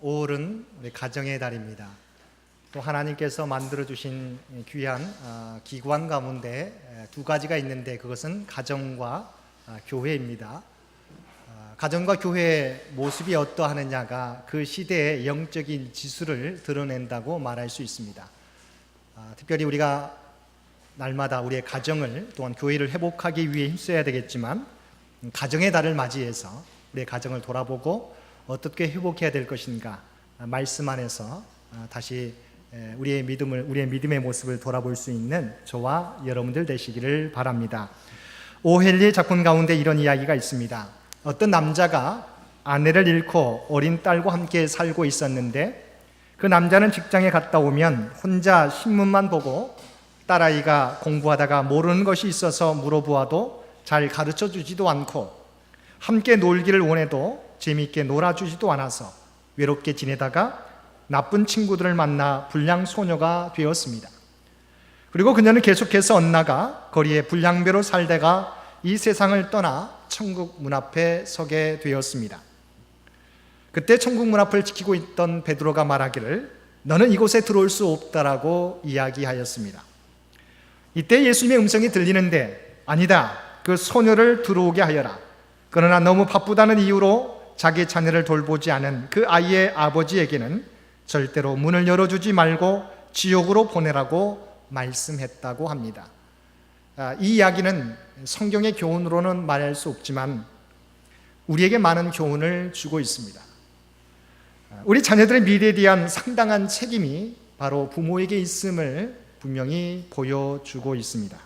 5월은 우리 가정의 달입니다. 또 하나님께서 만들어주신 귀한 기관 가운데 두 가지가 있는데 그것은 가정과 교회입니다. 가정과 교회의 모습이 어떠하느냐가 그 시대의 영적인 지수를 드러낸다고 말할 수 있습니다. 특별히 우리가 날마다 우리의 가정을 또한 교회를 회복하기 위해 힘써야 되겠지만 가정의 달을 맞이해서 우리의 가정을 돌아보고 어떻게 회복해야 될 것인가 말씀 안에서 다시 우리의 믿음의 모습을 돌아볼 수 있는 저와 여러분들 되시기를 바랍니다. 오헬리의 작품 가운데 이런 이야기가 있습니다. 어떤 남자가 아내를 잃고 어린 딸과 함께 살고 있었는데 그 남자는 직장에 갔다 오면 혼자 신문만 보고 딸아이가 공부하다가 모르는 것이 있어서 물어보아도 잘 가르쳐 주지도 않고 함께 놀기를 원해도 재미있게 놀아주지도 않아서 외롭게 지내다가 나쁜 친구들을 만나 불량 소녀가 되었습니다. 그리고 그녀는 계속해서 엇나가 거리에 불량배로 살다가 이 세상을 떠나 천국 문 앞에 서게 되었습니다. 그때 천국 문 앞을 지키고 있던 베드로가 말하기를 너는 이곳에 들어올 수 없다라고 이야기하였습니다. 이때 예수님의 음성이 들리는데 아니다, 그 소녀를 들어오게 하여라. 그러나 너무 바쁘다는 이유로 자기 자녀를 돌보지 않은 그 아이의 아버지에게는 절대로 문을 열어주지 말고 지옥으로 보내라고 말씀했다고 합니다. 이 이야기는 성경의 교훈으로는 말할 수 없지만 우리에게 많은 교훈을 주고 있습니다. 우리 자녀들의 미래에 대한 상당한 책임이 바로 부모에게 있음을 분명히 보여주고 있습니다.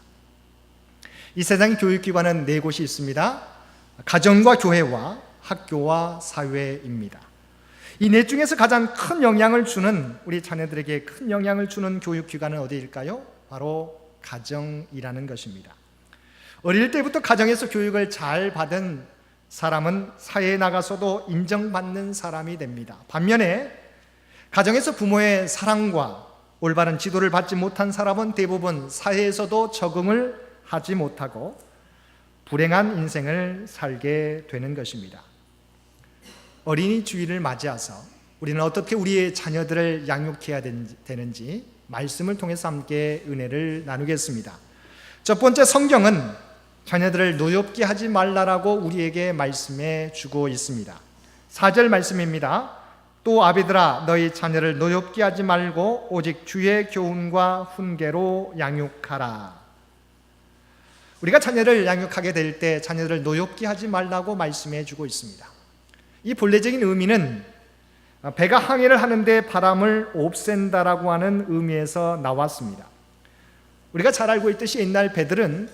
이 세상 교육기관은 네 곳이 있습니다. 가정과 교회와 학교와 사회입니다. 이 넷 중에서 가장 큰 영향을 주는, 우리 자녀들에게 큰 영향을 주는 교육기관은 어디일까요? 바로 가정이라는 것입니다. 어릴 때부터 가정에서 교육을 잘 받은 사람은 사회에 나가서도 인정받는 사람이 됩니다. 반면에 가정에서 부모의 사랑과 올바른 지도를 받지 못한 사람은 대부분 사회에서도 적응을 하지 못하고 불행한 인생을 살게 되는 것입니다. 어린이 주일을 맞이해서 우리는 어떻게 우리의 자녀들을 양육해야 되는지 말씀을 통해서 함께 은혜를 나누겠습니다. 첫 번째, 성경은 자녀들을 노엽게 하지 말라라고 우리에게 말씀해 주고 있습니다. 4절 말씀입니다. 또 아비들아 너희 자녀를 노엽게 하지 말고 오직 주의 교훈과 훈계로 양육하라. 우리가 자녀를 양육하게 될 때 자녀들을 노엽게 하지 말라고 말씀해 주고 있습니다. 이 본래적인 의미는 배가 항해를 하는데 바람을 없앤다라고 하는 의미에서 나왔습니다. 우리가 잘 알고 있듯이 옛날 배들은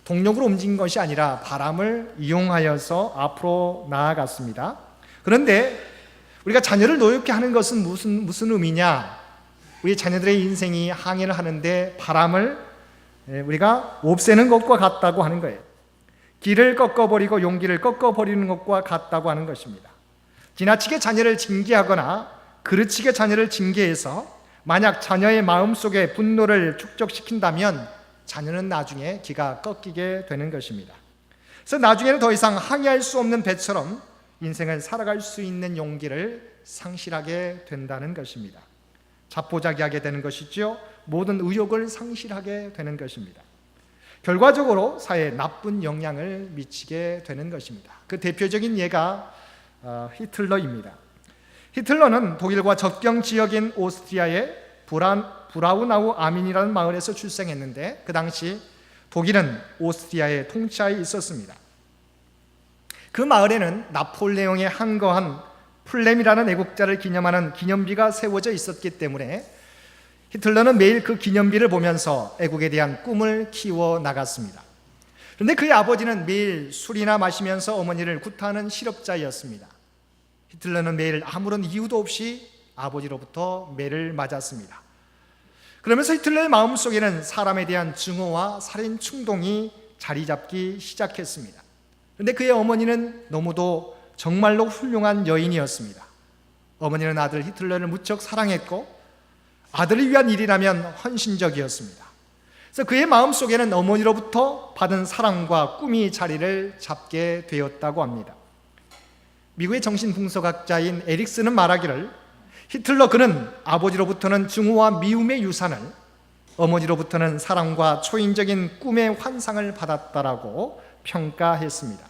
동력으로 움직인 것이 아니라 바람을 이용하여서 앞으로 나아갔습니다. 그런데 우리가 자녀를 노엽게 하는 것은 무슨 의미냐? 우리 자녀들의 인생이 항해를 하는데 바람을 우리가 없애는 것과 같다고 하는 거예요. 길을 꺾어버리고 용기를 꺾어버리는 것과 같다고 하는 것입니다. 지나치게 자녀를 징계하거나 그르치게 자녀를 징계해서 만약 자녀의 마음속에 분노를 축적시킨다면 자녀는 나중에 기가 꺾이게 되는 것입니다. 그래서 나중에는 더 이상 항해할 수 없는 배처럼 인생을 살아갈 수 있는 용기를 상실하게 된다는 것입니다. 자포자기하게 되는 것이죠. 모든 의욕을 상실하게 되는 것입니다. 결과적으로 사회에 나쁜 영향을 미치게 되는 것입니다. 그 대표적인 예가 히틀러입니다. 히틀러는 독일과 접경 지역인 오스트리아의 브라우나우 아민이라는 마을에서 출생했는데 그 당시 독일은 오스트리아의 통치하에 있었습니다. 그 마을에는 나폴레옹의 항거한 플렘이라는 애국자를 기념하는 기념비가 세워져 있었기 때문에 히틀러는 매일 그 기념비를 보면서 애국에 대한 꿈을 키워 나갔습니다. 그런데 그의 아버지는 매일 술이나 마시면서 어머니를 구타하는 실업자였습니다. 히틀러는 매일 아무런 이유도 없이 아버지로부터 매를 맞았습니다. 그러면서 히틀러의 마음속에는 사람에 대한 증오와 살인 충동이 자리 잡기 시작했습니다. 그런데 그의 어머니는 너무도 정말로 훌륭한 여인이었습니다. 어머니는 아들 히틀러를 무척 사랑했고 아들을 위한 일이라면 헌신적이었습니다. 그래서 그의 마음속에는 어머니로부터 받은 사랑과 꿈이 자리를 잡게 되었다고 합니다. 미국의 정신분석학자인 에릭슨은 말하기를 히틀러 그는 아버지로부터는 증오와 미움의 유산을, 어머니로부터는 사랑과 초인적인 꿈의 환상을 받았다라고 평가했습니다.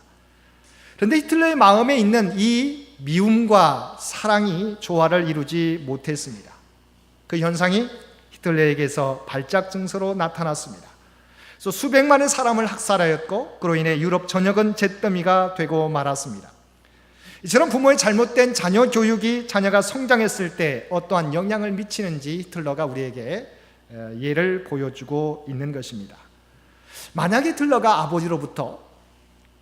그런데 히틀러의 마음에 있는 이 미움과 사랑이 조화를 이루지 못했습니다. 그 현상이 히틀러에게서 발작 증서로 나타났습니다. 그래서 수백만의 사람을 학살하였고 그로 인해 유럽 전역은 잿더미가 되고 말았습니다. 이처럼 부모의 잘못된 자녀 교육이 자녀가 성장했을 때 어떠한 영향을 미치는지 히틀러가 우리에게 예를 보여주고 있는 것입니다. 만약 히틀러가 아버지로부터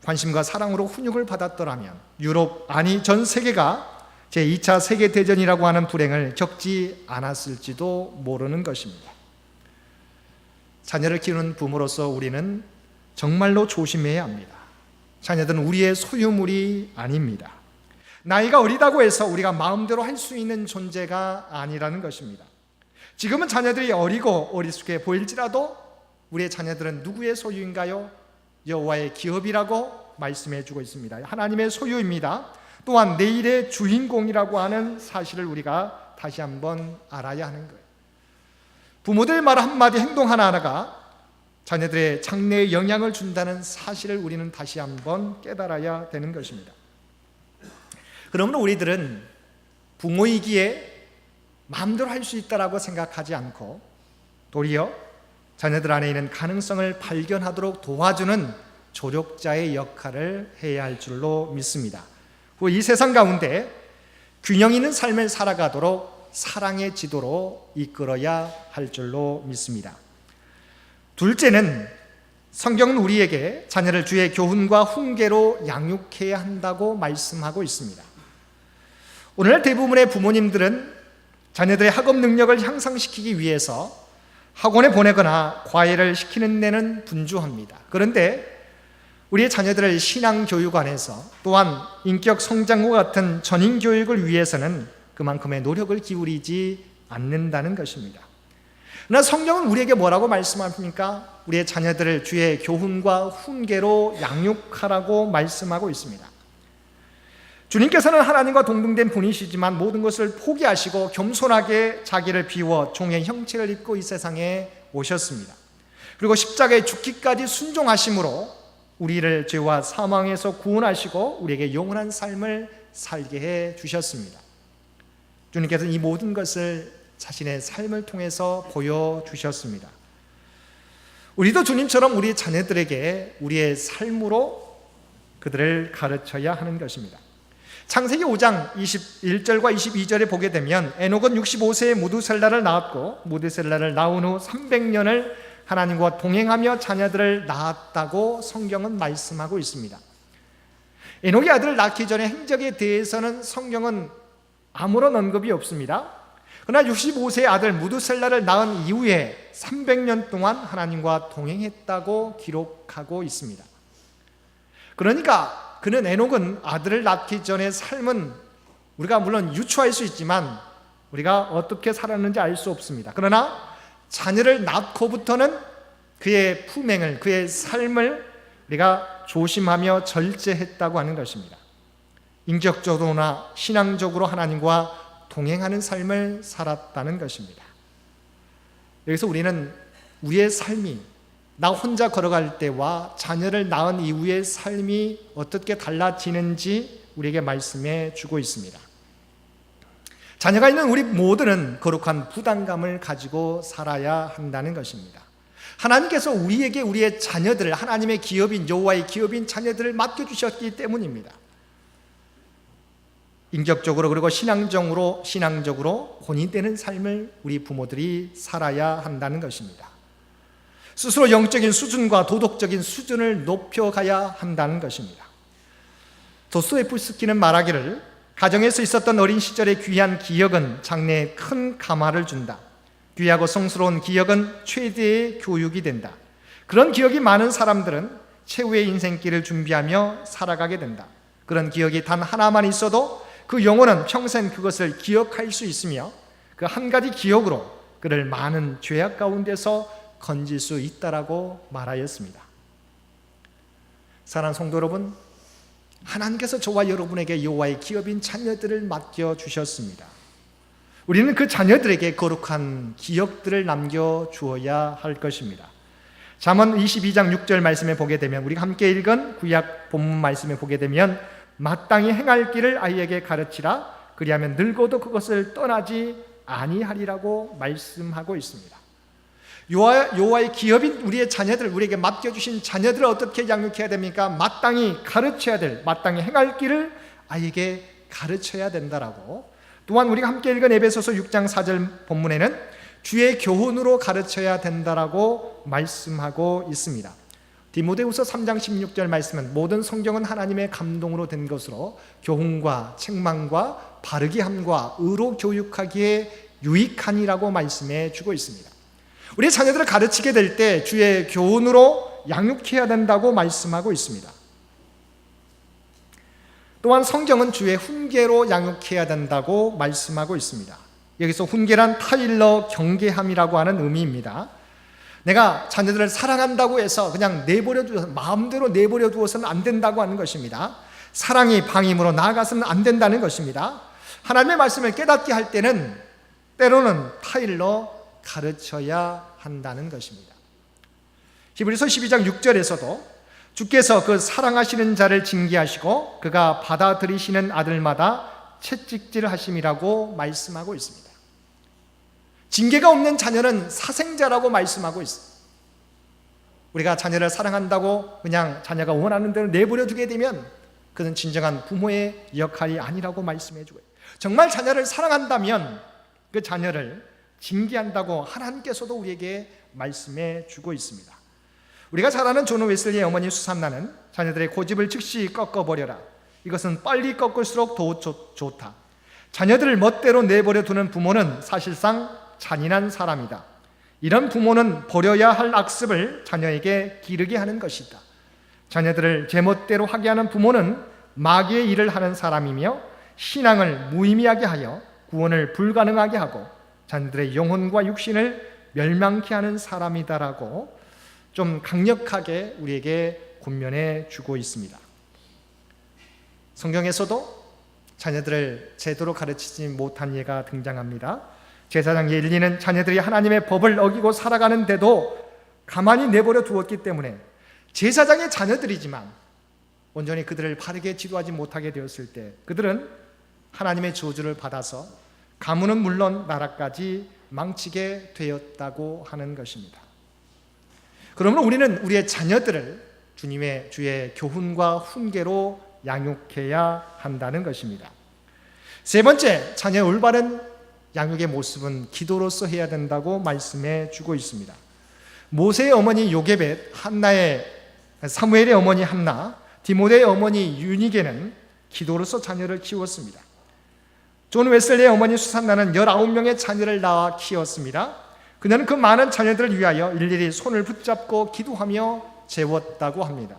관심과 사랑으로 훈육을 받았더라면 유럽, 아니 전 세계가 제2차 세계대전이라고 하는 불행을 겪지 않았을지도 모르는 것입니다. 자녀를 키우는 부모로서 우리는 정말로 조심해야 합니다. 자녀들은 우리의 소유물이 아닙니다. 나이가 어리다고 해서 우리가 마음대로 할 수 있는 존재가 아니라는 것입니다. 지금은 자녀들이 어리고 어리숙해 보일지라도 우리의 자녀들은 누구의 소유인가요? 여호와의 기업이라고 말씀해 주고 있습니다. 하나님의 소유입니다. 또한 내일의 주인공이라고 하는 사실을 우리가 다시 한번 알아야 하는 거예요. 부모들의 말 한마디, 행동 하나하나가 자녀들의 장래에 영향을 준다는 사실을 우리는 다시 한번 깨달아야 되는 것입니다. 그러므로 우리들은 부모이기에 마음대로 할 수 있다라고 생각하지 않고 도리어 자녀들 안에 있는 가능성을 발견하도록 도와주는 조력자의 역할을 해야 할 줄로 믿습니다. 그리고 이 세상 가운데 균형 있는 삶을 살아가도록 사랑의 지도로 이끌어야 할 줄로 믿습니다. 둘째는 성경은 우리에게 자녀를 주의 교훈과 훈계로 양육해야 한다고 말씀하고 있습니다. 오늘날 대부분의 부모님들은 자녀들의 학업 능력을 향상시키기 위해서 학원에 보내거나 과외를 시키는 데는 분주합니다. 그런데 우리의 자녀들을 신앙교육 안에서 또한 인격 성장과 같은 전인교육을 위해서는 그만큼의 노력을 기울이지 않는다는 것입니다. 그러나 성경은 우리에게 뭐라고 말씀합니까? 우리의 자녀들을 주의 교훈과 훈계로 양육하라고 말씀하고 있습니다. 주님께서는 하나님과 동등된 분이시지만 모든 것을 포기하시고 겸손하게 자기를 비워 종의 형체를 입고 이 세상에 오셨습니다. 그리고 십자가에 죽기까지 순종하심으로 우리를 죄와 사망에서 구원하시고 우리에게 영원한 삶을 살게 해 주셨습니다. 주님께서는 이 모든 것을 자신의 삶을 통해서 보여주셨습니다. 우리도 주님처럼 우리 자녀들에게 우리의 삶으로 그들을 가르쳐야 하는 것입니다. 창세기 5장 21절과 22절에 보게 되면 에녹은 65세에 무두셀라를 낳았고 무두셀라를 낳은 후 300년을 하나님과 동행하며 자녀들을 낳았다고 성경은 말씀하고 있습니다. 에녹이 아들을 낳기 전에 행적에 대해서는 성경은 아무런 언급이 없습니다. 그러나 65세의 아들 무두셀라를 낳은 이후에 300년 동안 하나님과 동행했다고 기록하고 있습니다. 그러니까 그는 에녹은 아들을 낳기 전의 삶은 우리가 물론 유추할 수 있지만 우리가 어떻게 살았는지 알 수 없습니다. 그러나 자녀를 낳고부터는 그의 품행을, 그의 삶을 우리가 조심하며 절제했다고 하는 것입니다. 인격적으로나 신앙적으로 하나님과 동행하는 삶을 살았다는 것입니다. 여기서 우리는 우리의 삶이 나 혼자 걸어갈 때와 자녀를 낳은 이후의 삶이 어떻게 달라지는지 우리에게 말씀해 주고 있습니다. 자녀가 있는 우리 모두는 거룩한 부담감을 가지고 살아야 한다는 것입니다. 하나님께서 우리에게 우리의 자녀들을 하나님의 기업인 여호와의 기업인 자녀들을 맡겨주셨기 때문입니다. 인격적으로 그리고 신앙적으로 본인되는 삶을 우리 부모들이 살아야 한다는 것입니다. 스스로 영적인 수준과 도덕적인 수준을 높여가야 한다는 것입니다. 도스토옙스키는 말하기를 가정에서 있었던 어린 시절의 귀한 기억은 장래에 큰 감화를 준다. 귀하고 성스러운 기억은 최대의 교육이 된다. 그런 기억이 많은 사람들은 최후의 인생길을 준비하며 살아가게 된다. 그런 기억이 단 하나만 있어도 그 영혼은 평생 그것을 기억할 수 있으며 그 한 가지 기억으로 그를 많은 죄악 가운데서 건질 수 있다라고 말하였습니다. 사랑하는 성도 여러분, 하나님께서 저와 여러분에게 여호와의 기업인 자녀들을 맡겨주셨습니다. 우리는 그 자녀들에게 거룩한 기억들을 남겨주어야 할 것입니다. 잠언 22장 6절 말씀에 보게 되면 우리가 함께 읽은 구약 본문 말씀에 보게 되면 마땅히 행할 길을 아이에게 가르치라 그리하면 늙어도 그것을 떠나지 아니하리라고 말씀하고 있습니다. 여호와의 기업인 우리의 자녀들, 우리에게 맡겨주신 자녀들을 어떻게 양육해야 됩니까? 마땅히 가르쳐야 될, 마땅히 행할 길을 아이에게 가르쳐야 된다라고. 또한 우리가 함께 읽은 에베소서 6장 4절 본문에는 주의 교훈으로 가르쳐야 된다라고 말씀하고 있습니다. 디모데후서 3장 16절 말씀은 모든 성경은 하나님의 감동으로 된 것으로 교훈과 책망과 바르게 함과 의로 교육하기에 유익하니라고 말씀해 주고 있습니다. 우리 자녀들을 가르치게 될 때 주의 교훈으로 양육해야 된다고 말씀하고 있습니다. 또한 성경은 주의 훈계로 양육해야 된다고 말씀하고 있습니다. 여기서 훈계란 타일러 경계함이라고 하는 의미입니다. 내가 자녀들을 사랑한다고 해서 그냥 내버려 두어서 마음대로 내버려 두어서는 안 된다고 하는 것입니다. 사랑이 방임으로 나아가서는 안 된다는 것입니다. 하나님의 말씀을 깨닫게 할 때는 때로는 타일러 가르쳐야 한다는 것입니다. 히브리서 12장 6절에서도 주께서 그 사랑하시는 자를 징계하시고 그가 받아들이시는 아들마다 채찍질하심이라고 말씀하고 있습니다. 징계가 없는 자녀는 사생자라고 말씀하고 있습니다. 우리가 자녀를 사랑한다고 그냥 자녀가 원하는 대로 내버려 두게 되면 그는 진정한 부모의 역할이 아니라고 말씀해 주고요. 정말 자녀를 사랑한다면 그 자녀를 징계한다고 하나님께서도 우리에게 말씀해 주고 있습니다. 우리가 잘 아는 존 웨슬리의 어머니 수산나는 자녀들의 고집을 즉시 꺾어버려라. 이것은 빨리 꺾을수록 더 좋다. 자녀들을 멋대로 내버려 두는 부모는 사실상 잔인한 사람이다. 이런 부모는 버려야 할 악습을 자녀에게 기르게 하는 것이다. 자녀들을 제멋대로 하게 하는 부모는 마귀의 일을 하는 사람이며 신앙을 무의미하게 하여 구원을 불가능하게 하고 자녀들의 영혼과 육신을 멸망케 하는 사람이다라고 좀 강력하게 우리에게 권면해 주고 있습니다. 성경에서도 자녀들을 제대로 가르치지 못한 예가 등장합니다. 제사장 엘리는 자녀들이 하나님의 법을 어기고 살아가는데도 가만히 내버려 두었기 때문에 제사장의 자녀들이지만 온전히 그들을 바르게 지도하지 못하게 되었을 때 그들은 하나님의 저주를 받아서 가문은 물론 나라까지 망치게 되었다고 하는 것입니다. 그러므로 우리는 우리의 자녀들을 주님의 주의 교훈과 훈계로 양육해야 한다는 것입니다. 세 번째, 자녀의 올바른 양육의 모습은 기도로서 해야 된다고 말씀해 주고 있습니다. 모세의 어머니 요게벳, 사무엘의 어머니 한나, 디모데의 어머니 유니게는 기도로서 자녀를 키웠습니다. 존 웨슬리의 어머니 수산나는 19명의 자녀를 낳아 키웠습니다. 그녀는 그 많은 자녀들을 위하여 일일이 손을 붙잡고 기도하며 재웠다고 합니다.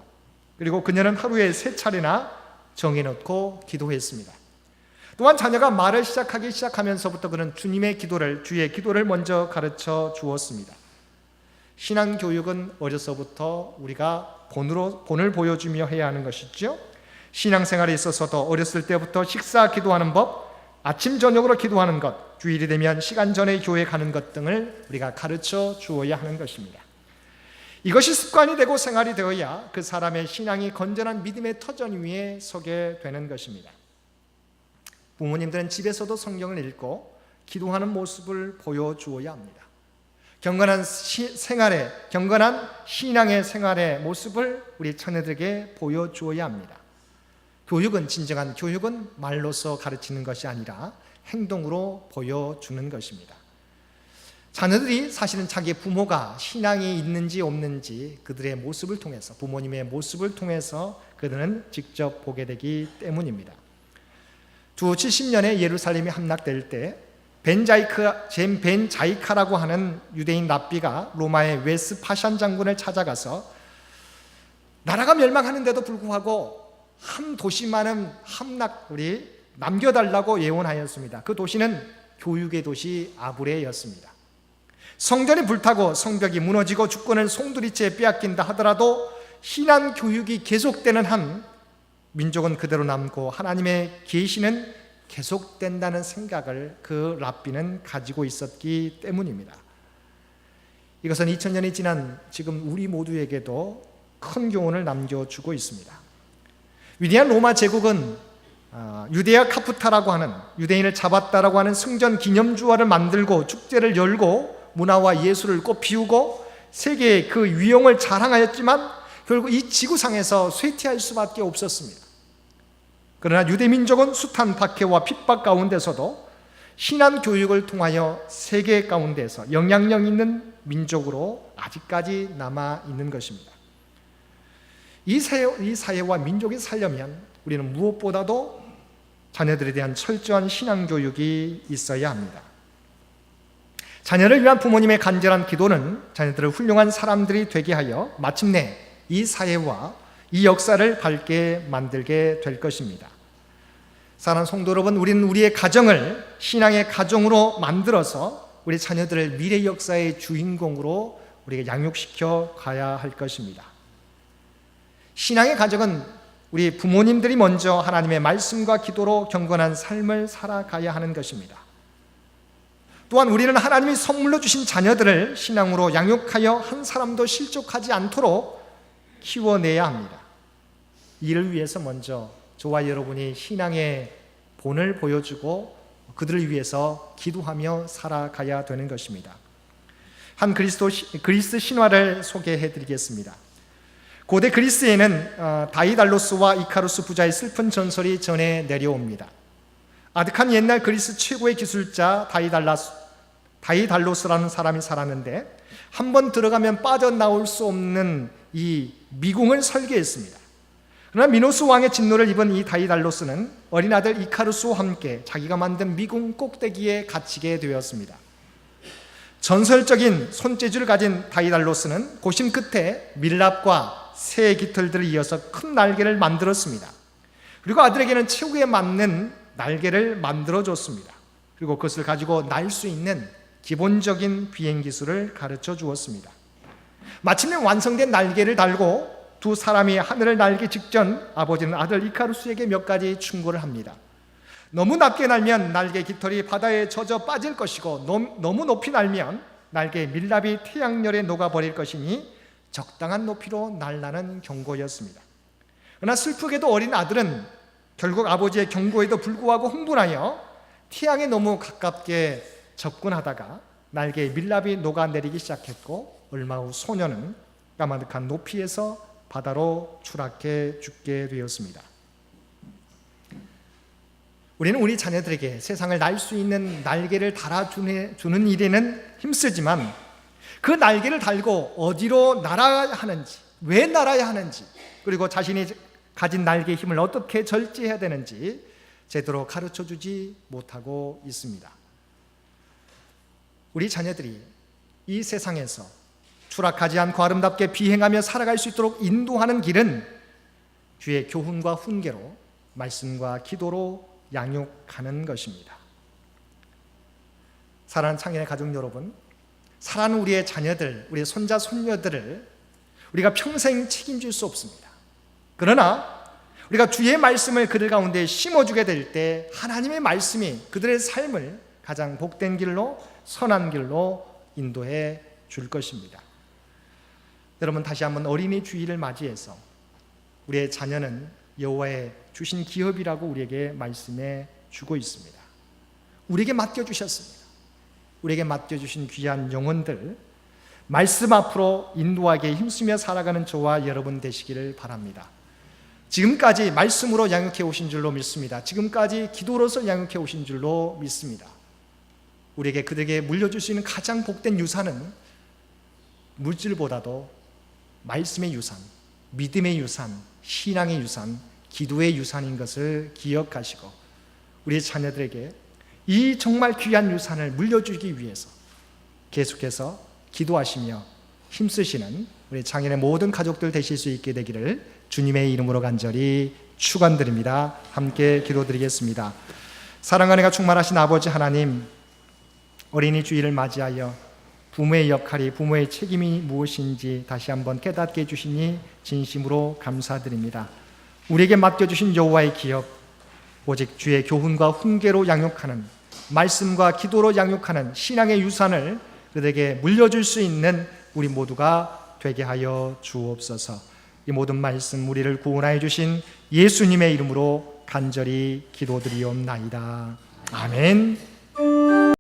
그리고 그녀는 하루에 3차례나 정해놓고 기도했습니다. 또한 자녀가 말을 시작하기 시작하면서부터 그는 주의 기도를 먼저 가르쳐 주었습니다. 신앙교육은 어려서부터 우리가 본을 보여주며 해야 하는 것이죠. 신앙생활에 있어서도 어렸을 때부터 식사 기도하는 법, 아침 저녁으로 기도하는 것, 주일이 되면 시간 전에 교회 가는 것 등을 우리가 가르쳐 주어야 하는 것입니다. 이것이 습관이 되고 생활이 되어야 그 사람의 신앙이 건전한 믿음의 터전 위에 서게 되는 것입니다. 부모님들은 집에서도 성경을 읽고 기도하는 모습을 보여주어야 합니다. 경건한 신앙의 생활의 모습을 우리 자녀들에게 보여주어야 합니다. 진정한 교육은 말로서 가르치는 것이 아니라 행동으로 보여주는 것입니다. 자녀들이 사실은 자기 부모가 신앙이 있는지 없는지 그들의 모습을 통해서, 부모님의 모습을 통해서 그들은 직접 보게 되기 때문입니다. 주 70년에 예루살렘이 함락될 때 벤 자이카라고 하는 유대인 랍비가 로마의 웨스파샨 장군을 찾아가서 나라가 멸망하는데도 불구하고 한 도시만은 남겨달라고 예언하였습니다. 그 도시는 교육의 도시 아브레였습니다. 성전이 불타고 성벽이 무너지고 주권을 송두리째 빼앗긴다 하더라도 신앙 교육이 계속되는 한 민족은 그대로 남고 하나님의 계시는 계속된다는 생각을 그 랍비는 가지고 있었기 때문입니다. 이것은 2000년이 지난 지금 우리 모두에게도 큰 교훈을 남겨주고 있습니다. 위대한 로마 제국은 유데아 카푸타라고 하는, 유대인을 잡았다라고 하는 승전 기념주화를 만들고 축제를 열고 문화와 예술을 꽃피우고 세계의 그 위용을 자랑하였지만 결국 이 지구상에서 쇠퇴할 수밖에 없었습니다. 그러나 유대민족은 숱한 박해와 핍박 가운데서도 신앙 교육을 통하여 세계 가운데서 영향력 있는 민족으로 아직까지 남아 있는 것입니다. 이 사회와 민족이 살려면 우리는 무엇보다도 자녀들에 대한 철저한 신앙 교육이 있어야 합니다. 자녀를 위한 부모님의 간절한 기도는 자녀들을 훌륭한 사람들이 되게 하여 마침내 이 사회와 이 역사를 밝게 만들게 될 것입니다. 사랑하는 성도 여러분, 우리는 우리의 가정을 신앙의 가정으로 만들어서 우리 자녀들을 미래 역사의 주인공으로 우리가 양육시켜 가야 할 것입니다. 신앙의 가정은 우리 부모님들이 먼저 하나님의 말씀과 기도로 경건한 삶을 살아가야 하는 것입니다. 또한 우리는 하나님이 선물로 주신 자녀들을 신앙으로 양육하여 한 사람도 실족하지 않도록 키워내야 합니다. 이를 위해서 먼저 저와 여러분이 신앙의 본을 보여주고 그들을 위해서 기도하며 살아가야 되는 것입니다. 한 그리스 신화를 소개해 드리겠습니다. 고대 그리스에는 다이달로스와 이카루스 부자의 슬픈 전설이 전해 내려옵니다. 아득한 옛날 그리스 최고의 기술자 다이달로스라는 사람이 살았는데 한 번 들어가면 빠져나올 수 없는 이 미궁을 설계했습니다. 그러나 미노스 왕의 진노를 입은 이 다이달로스는 어린 아들 이카루스와 함께 자기가 만든 미궁 꼭대기에 갇히게 되었습니다. 전설적인 손재주를 가진 다이달로스는 고심 끝에 밀랍과 새의 깃털들을 이어서 큰 날개를 만들었습니다. 그리고 아들에게는 최후에 맞는 날개를 만들어줬습니다. 그리고 그것을 가지고 날 수 있는 기본적인 비행 기술을 가르쳐 주었습니다. 마침내 완성된 날개를 달고 두 사람이 하늘을 날기 직전 아버지는 아들 이카루스에게 몇 가지 충고를 합니다. 너무 낮게 날면 날개 깃털이 바다에 젖어 빠질 것이고 너무 높이 날면 날개의 밀랍이 태양열에 녹아버릴 것이니 적당한 높이로 날라는 경고였습니다. 그러나 슬프게도 어린 아들은 결국 아버지의 경고에도 불구하고 흥분하여 태양에 너무 가깝게 접근하다가 날개의 밀랍이 녹아내리기 시작했고 얼마 후 소녀는 까마득한 높이에서 바다로 추락해 죽게 되었습니다. 우리는 우리 자녀들에게 세상을 날 수 있는 날개를 달아주는 일에는 힘쓰지만 그 날개를 달고 어디로 날아야 하는지, 왜 날아야 하는지, 그리고 자신이 가진 날개의 힘을 어떻게 절제해야 되는지 제대로 가르쳐주지 못하고 있습니다. 우리 자녀들이 이 세상에서 추락하지 않고 아름답게 비행하며 살아갈 수 있도록 인도하는 길은 주의 교훈과 훈계로, 말씀과 기도로 양육하는 것입니다. 사랑하는 창현의 가족 여러분, 사랑하는 우리의 자녀들, 우리의 손자, 손녀들을 우리가 평생 책임질 수 없습니다. 그러나 우리가 주의 말씀을 그들 가운데 심어주게 될 때 하나님의 말씀이 그들의 삶을 가장 복된 길로, 선한 길로 인도해 줄 것입니다. 여러분, 다시 한번 어린이 주일을 맞이해서 우리의 자녀는 여호와의 주신 기업이라고 우리에게 말씀해 주고 있습니다. 우리에게 맡겨주셨습니다. 우리에게 맡겨주신 귀한 영혼들, 말씀 앞으로 인도하게 힘쓰며 살아가는 저와 여러분 되시기를 바랍니다. 지금까지 말씀으로 양육해 오신 줄로 믿습니다. 지금까지 기도로서 양육해 오신 줄로 믿습니다. 우리에게 그들에게 물려줄 수 있는 가장 복된 유산은 물질보다도 말씀의 유산, 믿음의 유산, 신앙의 유산, 기도의 유산인 것을 기억하시고 우리 자녀들에게 이 정말 귀한 유산을 물려주기 위해서 계속해서 기도하시며 힘쓰시는 우리 장인의 모든 가족들 되실 수 있게 되기를 주님의 이름으로 간절히 축원드립니다. 함께 기도드리겠습니다. 사랑하는 이가 충만하신 아버지 하나님, 어린이 주일을 맞이하여 부모의 역할이, 부모의 책임이 무엇인지 다시 한번 깨닫게 해주시니 진심으로 감사드립니다. 우리에게 맡겨주신 여호와의 기업, 오직 주의 교훈과 훈계로 양육하는, 말씀과 기도로 양육하는 신앙의 유산을 그들에게 물려줄 수 있는 우리 모두가 되게 하여 주옵소서. 이 모든 말씀 우리를 구원하여 주신 예수님의 이름으로 간절히 기도드리옵나이다. 아멘.